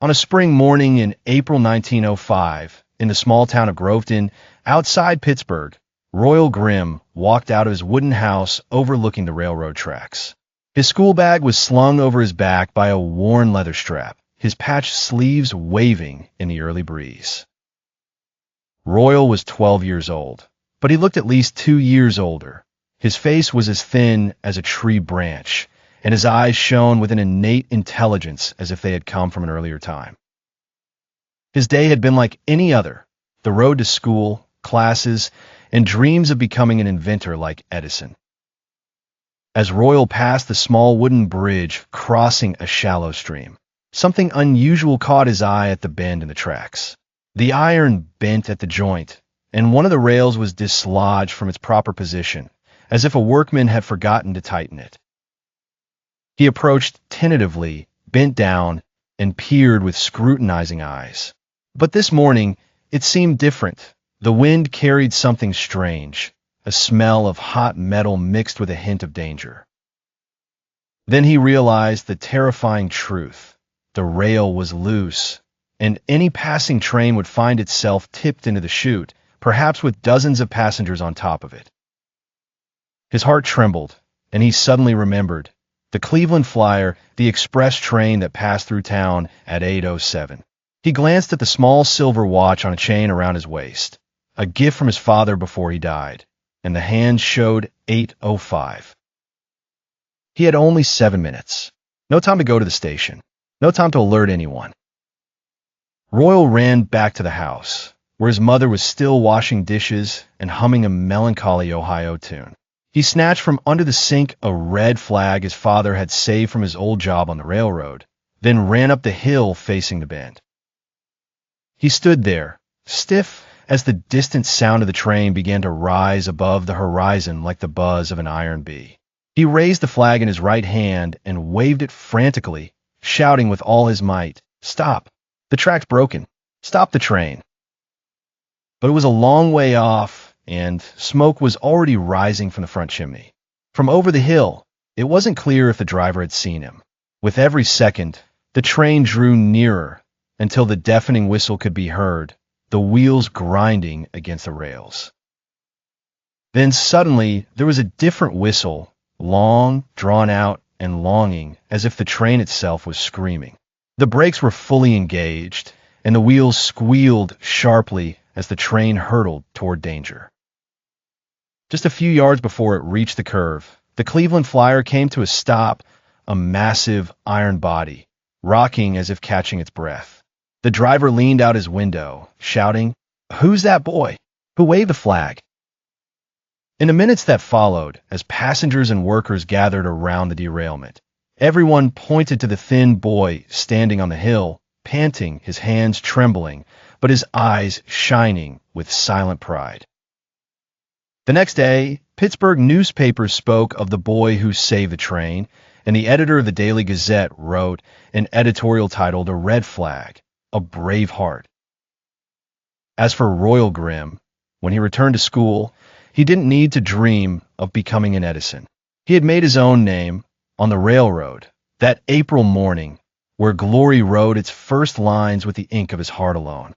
On a spring morning in April 1905, in the small town of Groveton, outside Pittsburgh, Royal Grimm walked out of his wooden house overlooking the railroad tracks. His school bag was slung over his back by a worn leather strap, his patched sleeves waving in the early breeze. Royal was 12 years old, but he looked at least 2 years older. His face was as thin as a tree branch, and his eyes shone with an innate intelligence as if they had come from an earlier time. His day had been like any other, the road to school, classes, and dreams of becoming an inventor like Edison. As Royal passed the small wooden bridge crossing a shallow stream, something unusual caught his eye at the bend in the tracks. The iron bent at the joint, and one of the rails was dislodged from its proper position, as if a workman had forgotten to tighten it. He approached tentatively, bent down, and peered with scrutinizing eyes. But this morning, it seemed different. The wind carried something strange, a smell of hot metal mixed with a hint of danger. Then he realized the terrifying truth. The rail was loose, and any passing train would find itself tipped into the chute, perhaps with dozens of passengers on top of it. His heart trembled, and he suddenly remembered the Cleveland Flyer, the express train that passed through town at 8:07. He glanced at the small silver watch on a chain around his waist, a gift from his father before he died, and the hand showed 8:05. He had only 7 minutes. No time to go to the station. No time to alert anyone. Royal ran back to the house, where his mother was still washing dishes and humming a melancholy Ohio tune. He snatched from under the sink a red flag his father had saved from his old job on the railroad, then ran up the hill facing the bend. He stood there, stiff as the distant sound of the train began to rise above the horizon like the buzz of an iron bee. He raised the flag in his right hand and waved it frantically, shouting with all his might, "Stop! The track's broken! Stop the train!" But it was a long way off, and smoke was already rising from the front chimney. From over the hill, it wasn't clear if the driver had seen him. With every second, the train drew nearer until the deafening whistle could be heard, the wheels grinding against the rails. Then suddenly, there was a different whistle, long, drawn out, and longing, as if the train itself was screaming. The brakes were fully engaged, and the wheels squealed sharply as the train hurtled toward danger. Just a few yards before it reached the curve, the Cleveland Flyer came to a stop, a massive iron body, rocking as if catching its breath. The driver leaned out his window, shouting, "Who's that boy? Who waved the flag?" In the minutes that followed, as passengers and workers gathered around the derailment, everyone pointed to the thin boy standing on the hill, panting, his hands trembling, but his eyes shining with silent pride. The next day, Pittsburgh newspapers spoke of the boy who saved the train, and the editor of the Daily Gazette wrote an editorial titled "A Red Flag, a Brave Heart." As for Royal Grimm, when he returned to school, he didn't need to dream of becoming an Edison. He had made his own name on the railroad that April morning, where glory wrote its first lines with the ink of his heart alone.